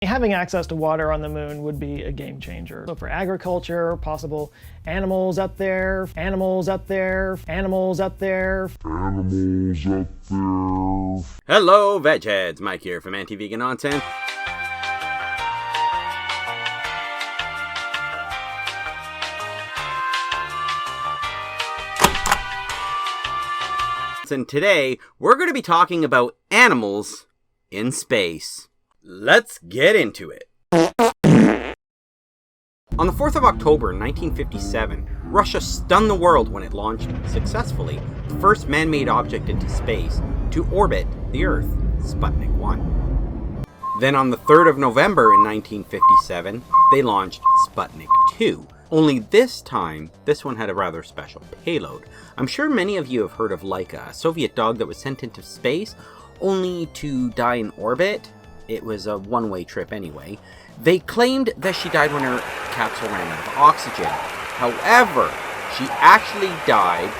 Having access to water on the moon would be a game changer. So for agriculture, possible animals up there, animals up there, animals up there, animals up there. Hello, Vegheads! Mike here from ImEasyVegan Nonsense. And today, we're going to be talking about animals in space. Let's get into it. On the 4th of October 1957, Russia stunned the world when it launched, successfully, the first man-made object into space to orbit the Earth, Sputnik 1. Then on the 3rd of November in 1957, they launched Sputnik 2. Only this time, this one had a rather special payload. I'm sure many of you have heard of Laika, a Soviet dog that was sent into space, only to die in orbit. It was a one-way trip anyway. They claimed that she died when her capsule ran out of oxygen. However, she actually died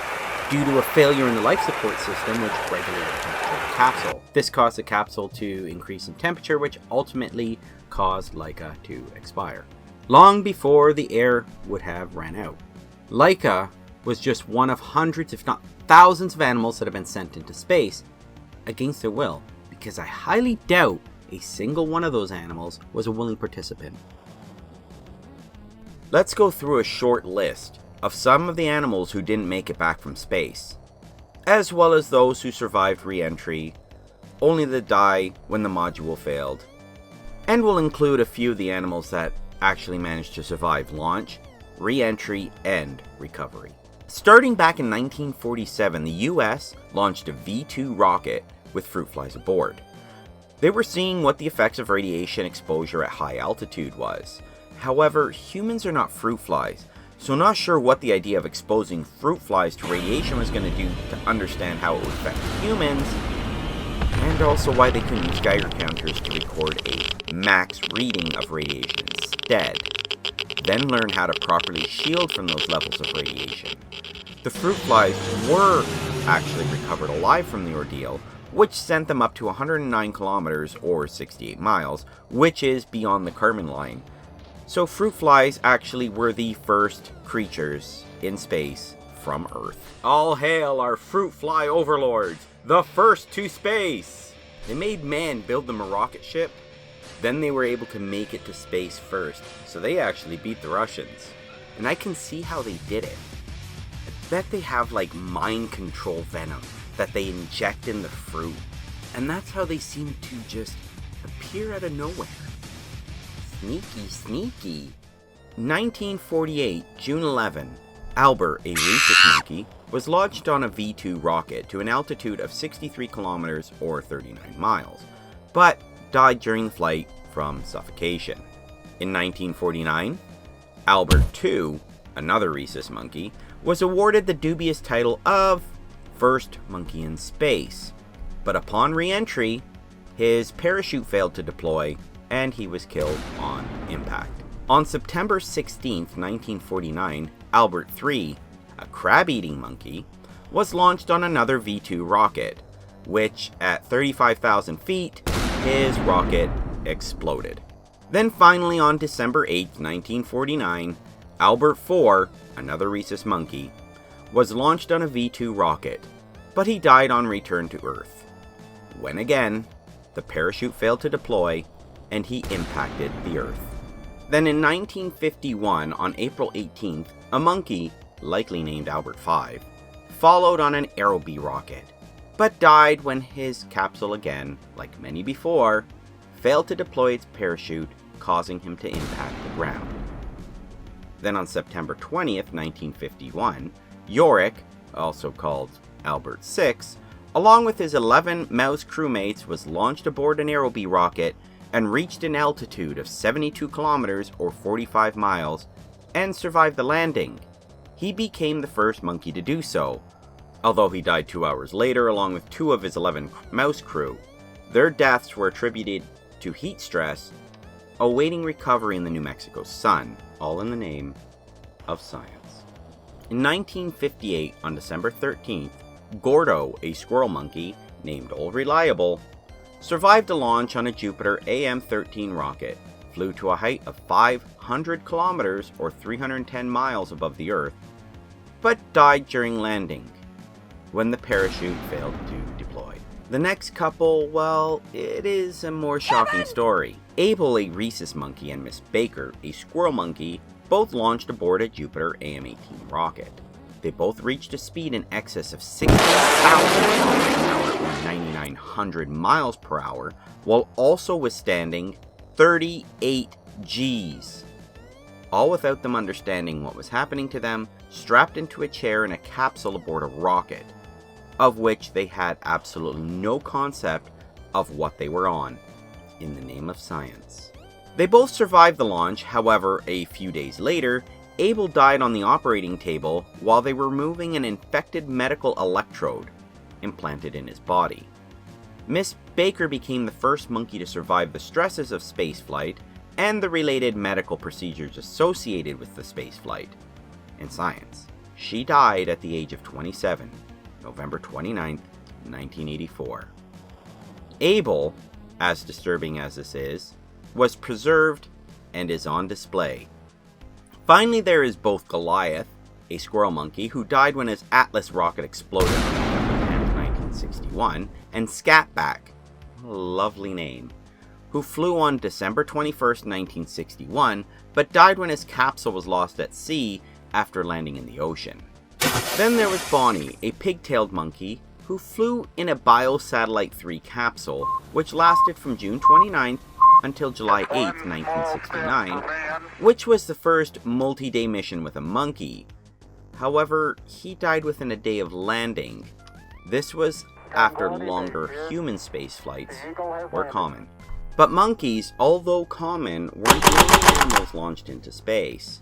due to a failure in the life support system which regulated the temperature of the capsule. This caused the capsule to increase in temperature, which ultimately caused Laika to expire, long before the air would have ran out. Laika was just one of hundreds, if not thousands, of animals that have been sent into space against their will, because I highly doubt a single one of those animals was a willing participant. Let's go through a short list of some of the animals who didn't make it back from space, as well as those who survived re-entry, only to die when the module failed. And we'll include a few of the animals that actually managed to survive launch, re-entry, and recovery. Starting back in 1947, the US launched a V-2 rocket with fruit flies aboard. They were seeing what the effects of radiation exposure at high altitude was. However, humans are not fruit flies, so not sure what the idea of exposing fruit flies to radiation was going to do to understand how it would affect humans, and also why they couldn't use Geiger counters to record a max reading of radiation instead. Then learn how to properly shield from those levels of radiation. The fruit flies were actually recovered alive from the ordeal, which sent them up to 109 kilometers or 68 miles, which is beyond the Kármán line. So fruit flies actually were the first creatures in space from Earth. All hail our fruit fly overlords, the first to space! They made man build them a rocket ship, then they were able to make it to space first, so they actually beat the Russians. And I can see how they did it. I bet they have like mind control venom that they inject in the fruit, and that's how they seem to just appear out of nowhere. Sneaky, sneaky. 1948, June 11, Albert, a rhesus monkey, was launched on a V-2 rocket to an altitude of 63 kilometers or 39 miles, but died during the flight from suffocation. In 1949, Albert II, another rhesus monkey, was awarded the dubious title of first monkey in space, but upon re-entry, his parachute failed to deploy and he was killed on impact. On September 16, 1949, Albert III, a crab-eating monkey, was launched on another V-2 rocket, which at 35,000 feet, his rocket exploded. Then finally on December 8, 1949, Albert IV, another rhesus monkey, was launched on a V-2 rocket, but he died on return to Earth, when again, the parachute failed to deploy and he impacted the Earth. Then in 1951, on April 18th, a monkey, likely named Albert V, followed on an Aerobee rocket, but died when his capsule again, like many before, failed to deploy its parachute, causing him to impact the ground. Then on September 20th, 1951, Yorick, also called Albert VI, along with his 11 mouse crewmates, was launched aboard an Aerobee rocket and reached an altitude of 72 kilometers or 45 miles and survived the landing. He became the first monkey to do so, although he died 2 hours later along with 2 of his 11 mouse crew. Their deaths were attributed to heat stress, awaiting recovery in the New Mexico sun, all in the name of science. In 1958, on December 13th, Gordo, a squirrel monkey named Old Reliable, survived a launch on a Jupiter AM-13 rocket, flew to a height of 500 kilometers or 310 miles above the Earth, but died during landing when the parachute failed to deploy. The next couple, well, it is a more shocking story. Abel, a rhesus monkey, and Miss Baker, a squirrel monkey, both launched aboard a Jupiter AM-18 rocket. They both reached a speed in excess of 60,000 kilometers an hour or 9,900 miles per hour, while also withstanding 38 Gs. All without them understanding what was happening to them, strapped into a chair in a capsule aboard a rocket, of which they had absolutely no concept of what they were on, in the name of science. They both survived the launch. However, a few days later, Abel died on the operating table while they were removing an infected medical electrode implanted in his body. Miss Baker became the first monkey to survive the stresses of spaceflight and the related medical procedures associated with the spaceflight. In science, she died at the age of 27, November 29, 1984. Abel, as disturbing as this is, was preserved and is on display. Finally, there is both Goliath, a squirrel monkey who died when his Atlas rocket exploded on November 10, 1961, and Scatback, a lovely name, who flew on December 21, 1961, but died when his capsule was lost at sea after landing in the ocean. Then there was Bonnie, a pig-tailed monkey, who flew in a Biosatellite 3 capsule, which lasted from June 29th until July 8th, 1969, which was the first multi-day mission with a monkey. However, he died within a day of landing. This was after longer human space flights were common. But monkeys, although common, weren't the only animals launched into space.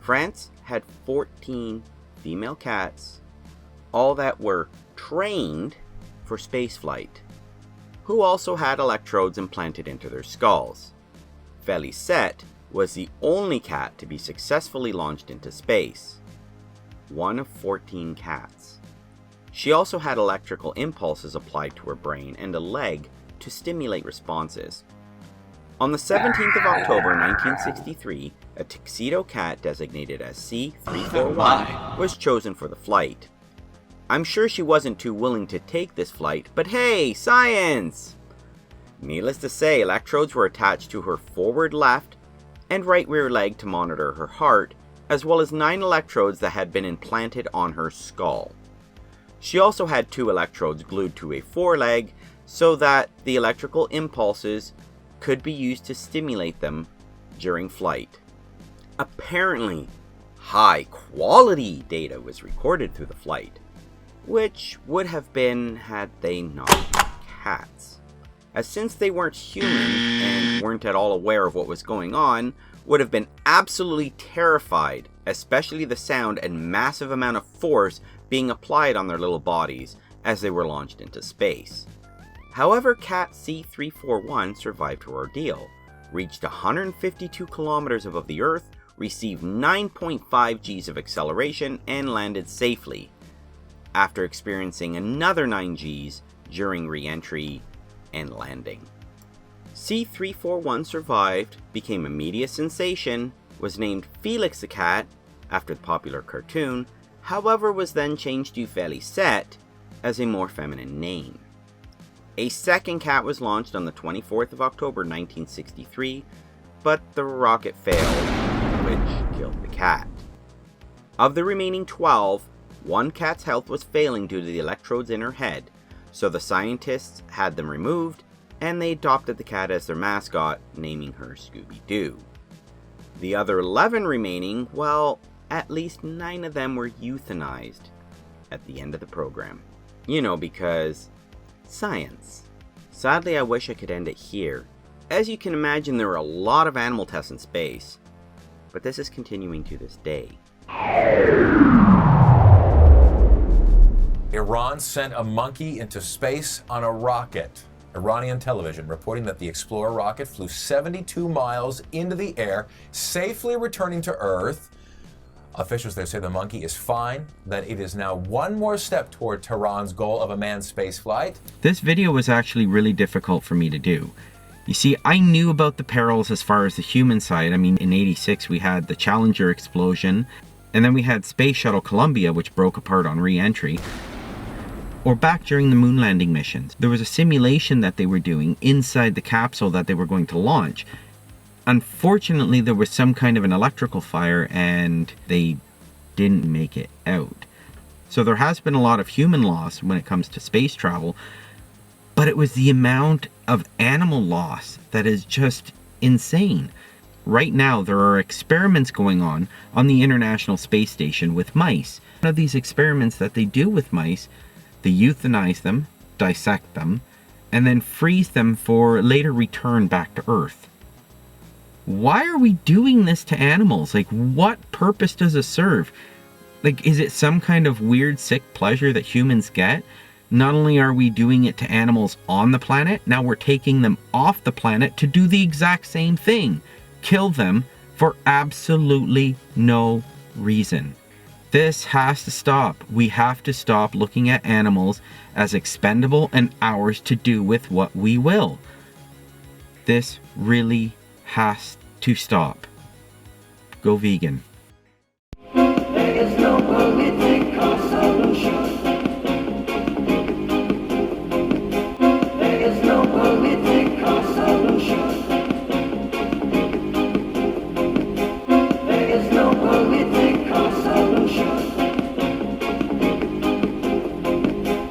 France had 14 female cats, all that were trained for spaceflight, who also had electrodes implanted into their skulls. Felicette was the only cat to be successfully launched into space, one of 14 cats. She also had electrical impulses applied to her brain and a leg to stimulate responses. On the 17th of October 1963, a tuxedo cat designated as C341 was chosen for the flight. I'm sure she wasn't too willing to take this flight, but hey, science! Needless to say, electrodes were attached to her forward left and right rear leg to monitor her heart, as well as 9 electrodes that had been implanted on her skull. She also had 2 electrodes glued to a foreleg so that the electrical impulses could be used to stimulate them during flight. Apparently, high quality data was recorded through the flight, which would have been had they not been cats, as since they weren't human and weren't at all aware of what was going on, would have been absolutely terrified, especially the sound and massive amount of force being applied on their little bodies as they were launched into space. However, Cat C341 survived her ordeal, reached 152 kilometers above the Earth, received 9.5 Gs of acceleration, and landed safely, after experiencing another 9 Gs during re-entry and landing. C341 survived, became a media sensation, was named Felicette the Cat after the popular cartoon, however was then changed to Felicette as a more feminine name. A second cat was launched on the 24th of October 1963, but the rocket failed, which killed the cat. Of the remaining 12, one cat's health was failing due to the electrodes in her head, so the scientists had them removed, and they adopted the cat as their mascot, naming her Scooby-Doo. The other 11 remaining, well, at least 9 of them were euthanized at the end of the program. You know, because science. Sadly, I wish I could end it here. As you can imagine, there are a lot of animal tests in space, but this is continuing to this day. Iran sent a monkey into space on a rocket. Iranian television reporting that the Explorer rocket flew 72 miles into the air, safely returning to Earth Officials there say the monkey is fine, that it is now one more step toward Tehran's goal of a manned space flight. This video was actually really difficult for me to do. You see, I knew about the perils as far as the human side. I mean, in '86 we had the Challenger explosion, and then we had Space Shuttle Columbia, which broke apart on re-entry. Or back during the moon landing missions, there was a simulation that they were doing inside the capsule that they were going to launch. Unfortunately, there was some kind of an electrical fire and they didn't make it out. So there has been a lot of human loss when it comes to space travel, but it was the amount of animal loss that is just insane. Right now, there are experiments going on the International Space Station with mice. One of these experiments that they do with mice, they euthanize them, dissect them, and then freeze them for later return back to Earth. Why are we doing this to animals? Like, what purpose does it serve? Like, is it some kind of weird, sick pleasure that humans get? Not only are we doing it to animals on the planet, now we're taking them off the planet to do the exact same thing. Kill them for absolutely no reason. This has to stop. We have to stop looking at animals as expendable and ours to do with what we will. This really has to stop. Go vegan.